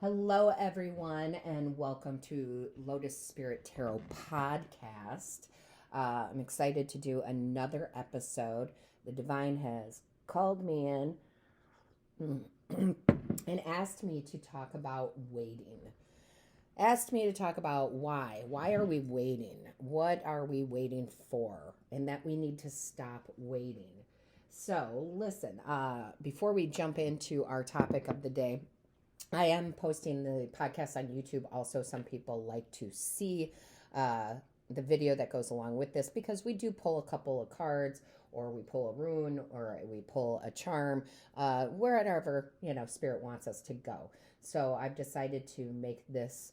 Hello, everyone, and welcome to Lotus Spirit Tarot podcast. I'm excited to do another episode. The divine has called me in and asked me to talk about waiting. Asked me to talk about why. Why are we waiting? What are we waiting for? And that we need to stop waiting. So, listen, before we jump into our topic of the day, I am posting the podcast on YouTube. Also, some people like to see the video that goes along with this because we do pull a couple of cards, or we pull a rune, or we pull a charm, wherever Spirit wants us to go. So I've decided to make this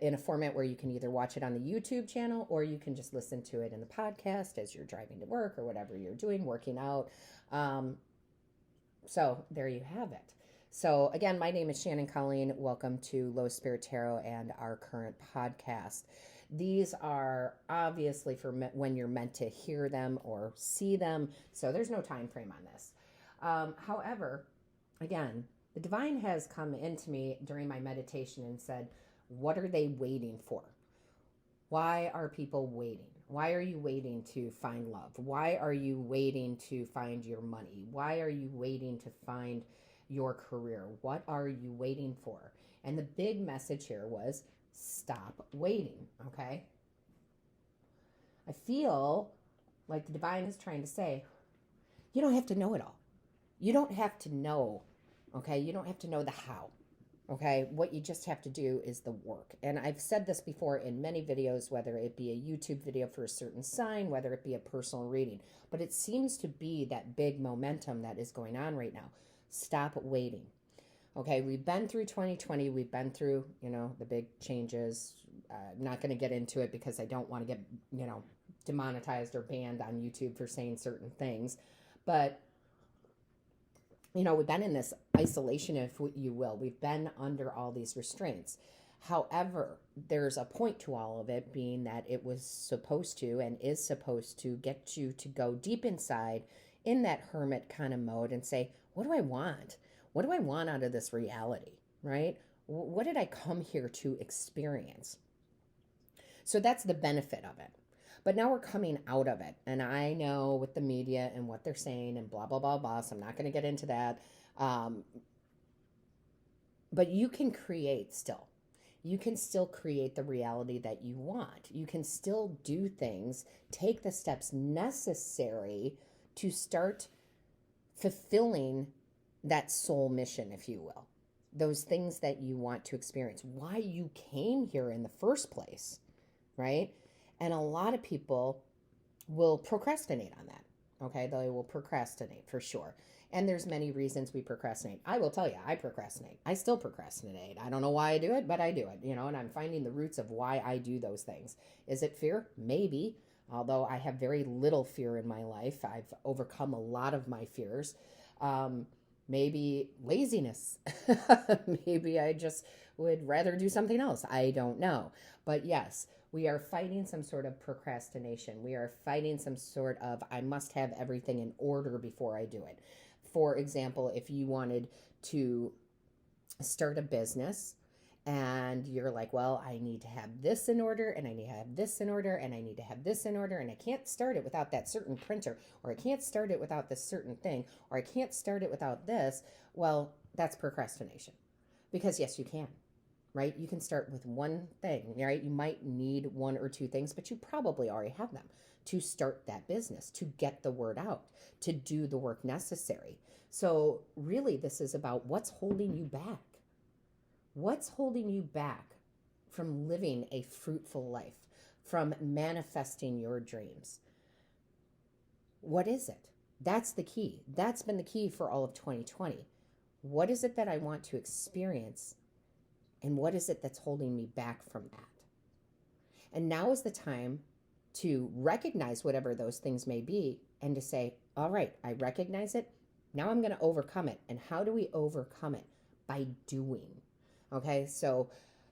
in a format where you can either watch it on the YouTube channel or you can just listen to it in the podcast as you're driving to work or whatever you're doing, working out. So there you have it. So again, my name is Shannon Colleen. Welcome to Lotus Spirit Tarot and our current podcast. These are obviously for when you're meant to hear them or see them. So there's no time frame on this. However, again, the divine has come into me during my meditation and said, what are they waiting for? Why are people waiting? Why are you waiting to find love? Why are you waiting to find your money? Why are you waiting to find your career? What are you waiting for? And the big message here was stop waiting, okay? I feel like the divine is trying to say, you don't have to know it all. You don't have to know, okay? You don't have to know the how, okay? What you just have to do is the work. And I've said this before in many videos, whether it be a YouTube video for a certain sign, whether it be a personal reading, but it seems to be that big momentum that is going on right now. Stop waiting. Okay, we've been through 2020. We've been through, the big changes. I'm not going to get into it because I don't want to get, demonetized or banned on YouTube for saying certain things. But, we've been in this isolation, if you will. We've been under all these restraints. However, there's a point to all of it, being that it was supposed to and is supposed to get you to go deep inside in that hermit kind of mode and say, what do I want? What do I want out of this reality, right? What did I come here to experience? So that's the benefit of it. But now we're coming out of it. And I know with the media and what they're saying and blah, blah, blah, blah. So I'm not going to get into that. But you can create still. You can still create the reality that you want. You can still do things, take the steps necessary to start fulfilling that soul mission, if you will. Those things that you want to experience. Why you came here in the first place, right? And a lot of people will procrastinate on that, okay? They will procrastinate for sure. And there's many reasons we procrastinate. I will tell you, I procrastinate. I still procrastinate. I don't know why I do it, but I do it, and I'm finding the roots of why I do those things. Is it fear? Maybe. Although I have very little fear in my life. I've overcome a lot of my fears. Maybe laziness. Maybe I just would rather do something else. I don't know. But yes, we are fighting some sort of procrastination. We are fighting some sort of, I must have everything in order before I do it. For example, if you wanted to start a business, and you're like, well, I need to have this in order, and I need to have this in order, and I need to have this in order, and I can't start it without that certain printer, or I can't start it without this certain thing, or I can't start it without this. Well, that's procrastination. Because yes, you can, right? You can start with one thing, right? You might need one or two things, but you probably already have them to start that business, to get the word out, to do the work necessary. So really, this is about what's holding you back. What's holding you back from living a fruitful life, from manifesting your dreams? What is it? That's the key. That's been the key for all of 2020. What is it that I want to experience? And what is it that's holding me back from that? And now is the time to recognize whatever those things may be and to say, all right, I recognize it. Now I'm going to overcome it. And how do we overcome it? By doing. Okay, so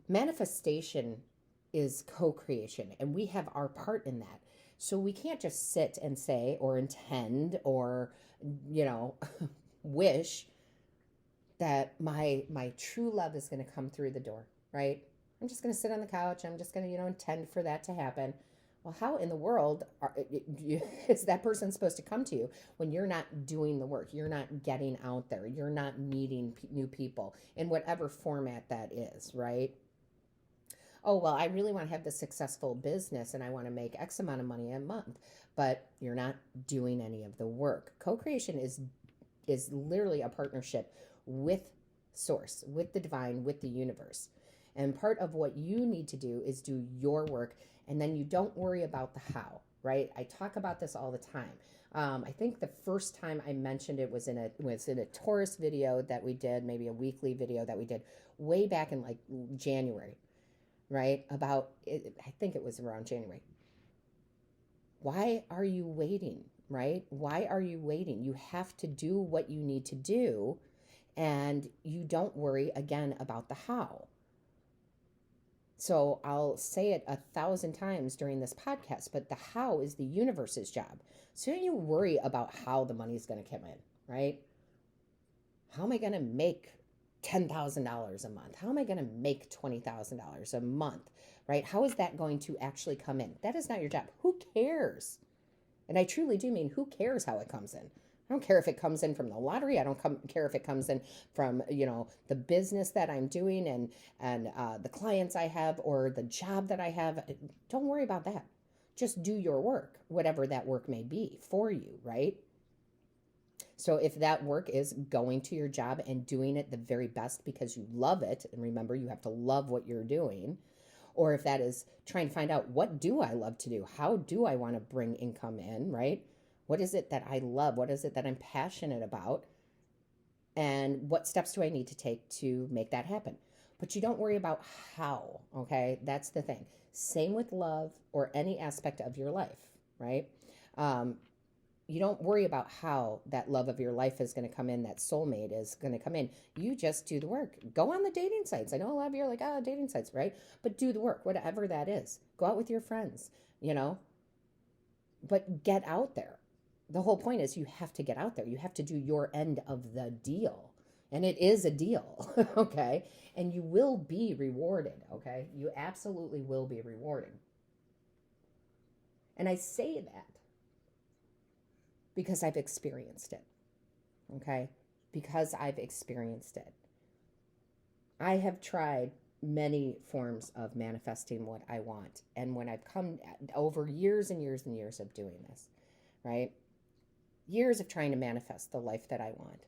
manifestation is co-creation, and we have our part in that. So we can't just sit and say or intend or, wish. that my true love is going to come through the door, right? I'm just going to sit on the couch. I'm just going to, intend for that to happen. Well, how in the world is that person supposed to come to you when you're not doing the work? You're not getting out there. You're not meeting new people in whatever format that is, right? Oh, well, I really want to have this successful business and I want to make X amount of money a month, but you're not doing any of the work. Co-creation is literally a partnership with source, with the divine, with the universe. And part of what you need to do is do your work, and then you don't worry about the how, right? I talk about this all the time. I think the first time I mentioned it was in a Taurus video that we did, maybe a weekly video that we did way back in like January, right? About it, I think it was around January. Why are you waiting, right? Why are you waiting? You have to do what you need to do, and you don't worry again about the how. So I'll say it 1,000 times during this podcast, but the how is the universe's job. So don't you worry about how the money's going to come in, right? How am I going to make $10,000 a month? How am I going to make $20,000 a month, right? How is that going to actually come in? That is not your job. Who cares? And I truly do mean, who cares how it comes in? I don't care if it comes in from the lottery. I don't care if it comes in from, the business that I'm doing and the clients I have or the job that I have. Don't worry about that. Just do your work, whatever that work may be for you, right? So if that work is going to your job and doing it the very best because you love it, and remember, you have to love what you're doing, or if that is trying to find out, what do I love to do? How do I want to bring income in, right? What is it that I love? What is it that I'm passionate about? And what steps do I need to take to make that happen? But you don't worry about how, okay? That's the thing. Same with love or any aspect of your life, right? You don't worry about how that love of your life is going to come in, that soulmate is going to come in. You just do the work. Go on the dating sites. I know a lot of you are like, dating sites, right? But do the work, whatever that is. Go out with your friends, but get out there. The whole point is you have to get out there. You have to do your end of the deal. And it is a deal, okay? And you will be rewarded, okay? You absolutely will be rewarded. And I say that because I've experienced it, okay? Because I've experienced it. I have tried many forms of manifesting what I want. And when I've come over years and years and years of doing this, right? Years of trying to manifest the life that I want.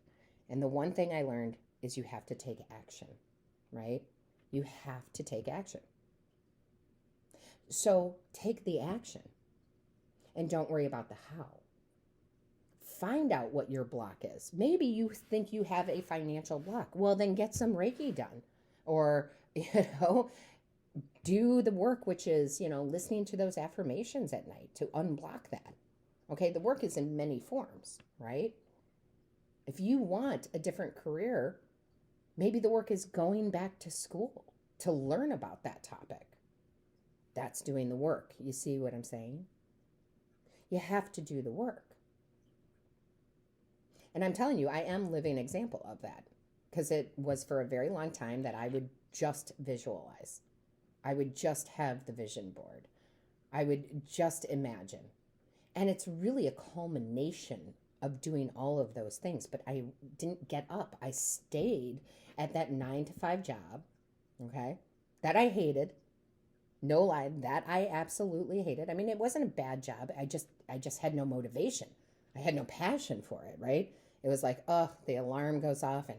And the one thing I learned is you have to take action, right? You have to take action. So take the action and don't worry about the how. Find out what your block is. Maybe you think you have a financial block. Well, then get some Reiki done, or, do the work, which is, listening to those affirmations at night to unblock that. Okay, the work is in many forms, right? If you want a different career, maybe the work is going back to school to learn about that topic. That's doing the work. You see what I'm saying? You have to do the work. And I'm telling you, I am living example of that, because it was for a very long time that I would just visualize. I would just have the vision board. I would just imagine. And it's really a culmination of doing all of those things. But I didn't get up. I stayed at that 9-to-5 job, okay, that I hated. No lie, that I absolutely hated. I mean, it wasn't a bad job. I just had no motivation. I had no passion for it, right? It was like, the alarm goes off and,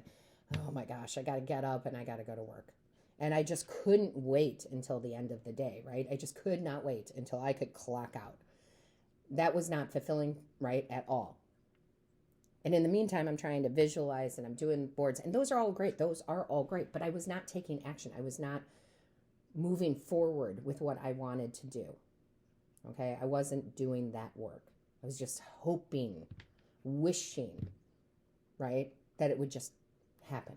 oh my gosh, I got to get up and I got to go to work. And I just couldn't wait until the end of the day, right? I just could not wait until I could clock out. That was not fulfilling, right, at all. And in the meantime, I'm trying to visualize and I'm doing boards. And those are all great. Those are all great. But I was not taking action. I was not moving forward with what I wanted to do. Okay? I wasn't doing that work. I was just hoping, wishing, right, that it would just happen.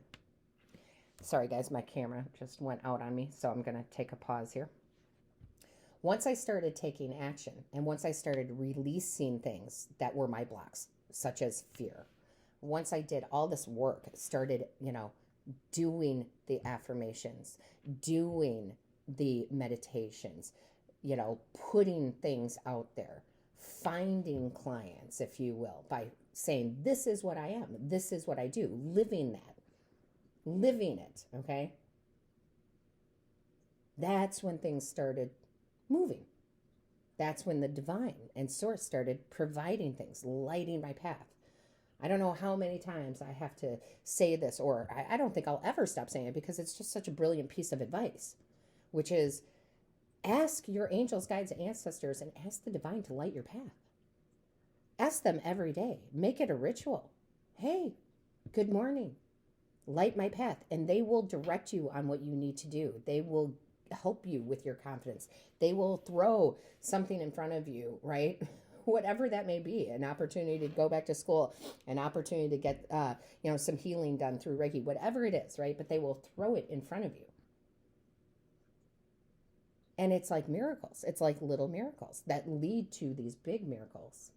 Sorry, guys, my camera just went out on me. So I'm going to take a pause here. Once I started taking action and once I started releasing things that were my blocks, such as fear, once I did all this work, started, doing the affirmations, doing the meditations, putting things out there, finding clients, if you will, by saying, this is what I am, this is what I do, living it, okay? That's when things started moving. That's when the divine and source started providing things, lighting my path. I don't know how many times I have to say this, or I don't think I'll ever stop saying it, because it's just such a brilliant piece of advice, which is ask your angels, guides, and ancestors, and ask the divine to light your path. Ask them every day. Make it a ritual. Hey, good morning. Light my path. And they will direct you on what you need to do. They will help you with your confidence. They will throw something in front of you, right? Whatever that may be, an opportunity to go back to school, an opportunity to get, some healing done through Reiki, whatever it is, right? But they will throw it in front of you. And it's like miracles. It's like little miracles that lead to these big miracles.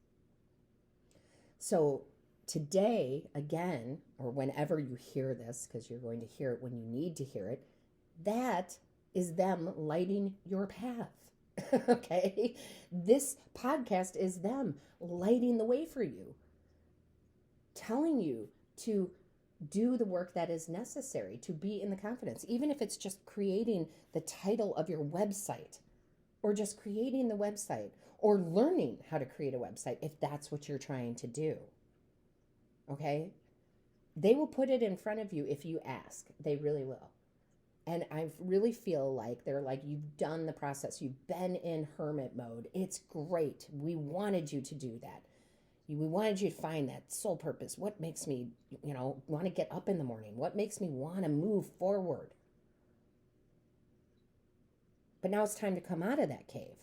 So today, again, or whenever you hear this, because you're going to hear it when you need to hear it, that is them lighting your path. Okay? This podcast is them lighting the way for you, telling you to do the work that is necessary to be in the confidence, even if it's just creating the title of your website, or just creating the website, or learning how to create a website, if that's what you're trying to do. Okay? They will put it in front of you if you ask. They really will. And I really feel like they're like, you've done the process. You've been in hermit mode. It's great. We wanted you to do that. We wanted you to find that soul purpose. What makes me, want to get up in the morning? What makes me want to move forward? But now it's time to come out of that cave,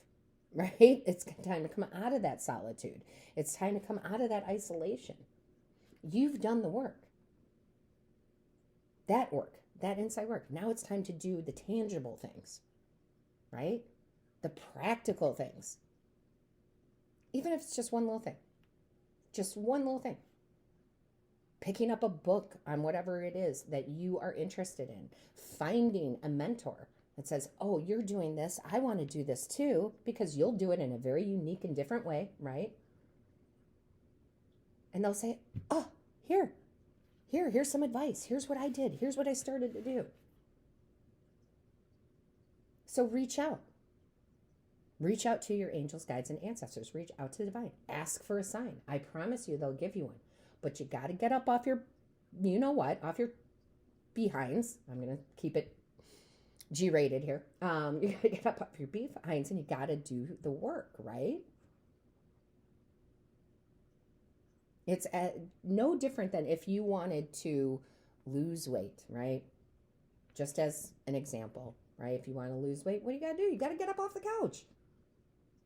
right? It's time to come out of that solitude. It's time to come out of that isolation. You've done the work. That inside work. Now it's time to do the tangible things, right? The practical things. Even if it's just one little thing. Just one little thing. Picking up a book on whatever it is that you are interested in. Finding a mentor that says, oh, you're doing this. I want to do this too, because you'll do it in a very unique and different way, right? And they'll say, oh, here's some advice. Here's what I did. Here's what I started to do. So reach out. Reach out to your angels, guides, and ancestors. Reach out to the divine. Ask for a sign. I promise you they'll give you one. But you got to get up off your, off your behinds. I'm going to keep it G-rated here. You got to get up off your behinds, and you got to do the work, right? It's no different than if you wanted to lose weight, right? Just as an example, right? If you want to lose weight, what do you got to do? You got to get up off the couch.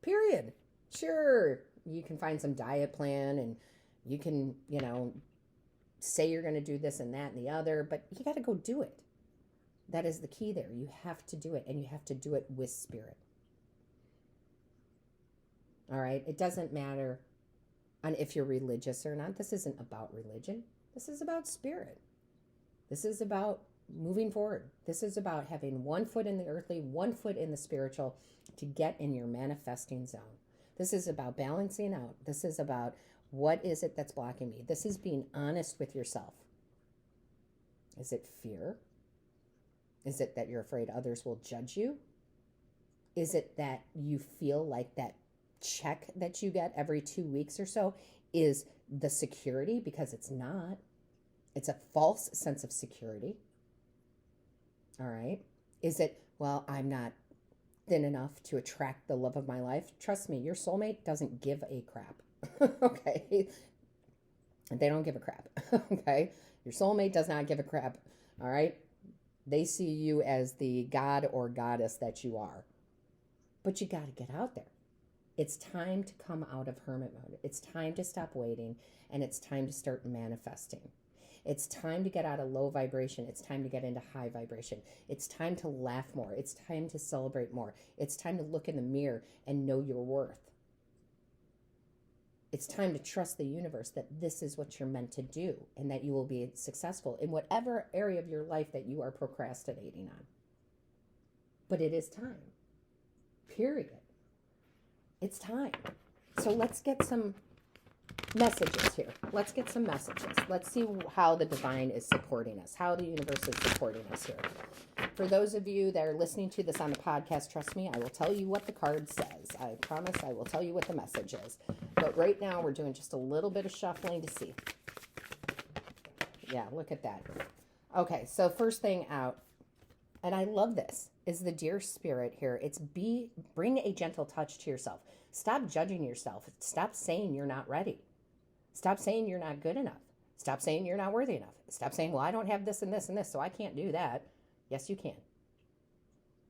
Period. Sure, you can find some diet plan, and you can, say you're going to do this and that and the other, but you got to go do it. That is the key there. You have to do it, and you have to do it with spirit. All right? It doesn't matter on if you're religious or not. This isn't about religion. This is about spirit. This is about moving forward. This is about having one foot in the earthly, one foot in the spiritual to get in your manifesting zone. This is about balancing out. This is about what is it that's blocking me. This is being honest with yourself. Is it fear? Is it that you're afraid others will judge you? Is it that you feel like that check that you get every 2 weeks or so is the security? Because it's not. It's a false sense of security. All right. Is it, well, I'm not thin enough to attract the love of my life? Trust me, your soulmate doesn't give a crap. Okay. They don't give a crap. Okay. Your soulmate does not give a crap. All right. They see you as the god or goddess that you are. But you got to get out there. It's time to come out of hermit mode. It's time to stop waiting, and it's time to start manifesting. It's time to get out of low vibration. It's time to get into high vibration. It's time to laugh more. It's time to celebrate more. It's time to look in the mirror and know your worth. It's time to trust the universe that this is what you're meant to do and that you will be successful in whatever area of your life that you are procrastinating on. But it is time. Period. It's time. So let's get some messages here. Let's get some messages. Let's see how the divine is supporting us, how the universe is supporting us here. For those of you that are listening to this on the podcast, trust me, I will tell you what the card says. I promise I will tell you what the message is. But right now we're doing just a little bit of shuffling to see. Yeah, look at that. Okay, so first thing out, and I love this, is the dear spirit here. It's bring a gentle touch to yourself. Stop judging yourself. Stop saying you're not ready. Stop saying you're not good enough. Stop saying you're not worthy enough. Stop saying, well, I don't have this and this and this, so I can't do that. Yes, you can.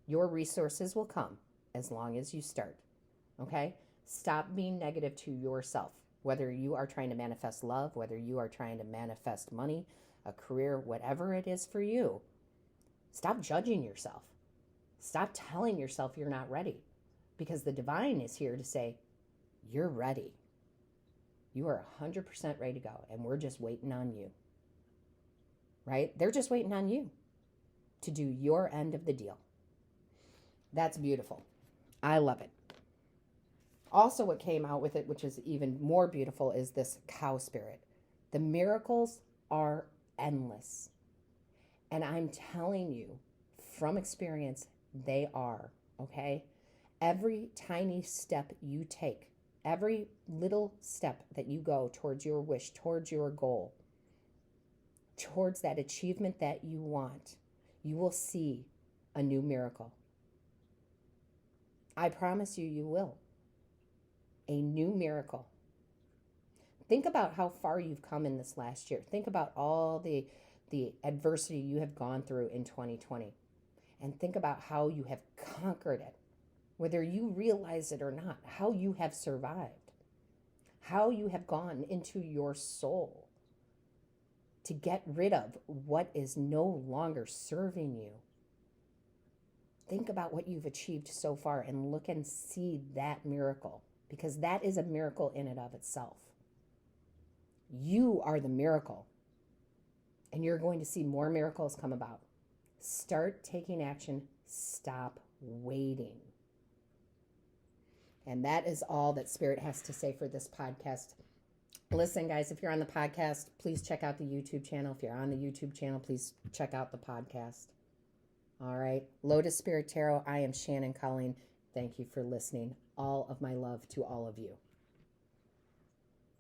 Your resources will come as long as you start. Okay? Stop being negative to yourself. Whether you are trying to manifest love, whether you are trying to manifest money, a career, whatever it is for you, stop judging yourself. Stop telling yourself you're not ready. Because the divine is here to say, you're ready. You are 100% ready to go. And we're just waiting on you. Right? They're just waiting on you to do your end of the deal. That's beautiful. I love it. Also, what came out with it, which is even more beautiful, is this cow spirit. The miracles are endless. And I'm telling you, from experience, they are, okay? Every tiny step you take, every little step that you go towards your wish, towards your goal, towards that achievement that you want, you will see a new miracle. I promise you, you will. A new miracle. Think about how far you've come in this last year. Think about all the adversity you have gone through in 2020. And think about how you have conquered it. Whether you realize it or not, how you have survived. How you have gone into your soul to get rid of what is no longer serving you. Think about what you've achieved so far and look and see that miracle, because that is a miracle in and of itself. You are the miracle, and you're going to see more miracles come about. Start taking action. Stop waiting. And that is all that Spirit has to say for this podcast. Listen, guys, if you're on the podcast, please check out the YouTube channel. If you're on the YouTube channel, please check out the podcast. All right. Lotus Spirit Tarot. I am Shannon Colleen. Thank you for listening. All of my love to all of you.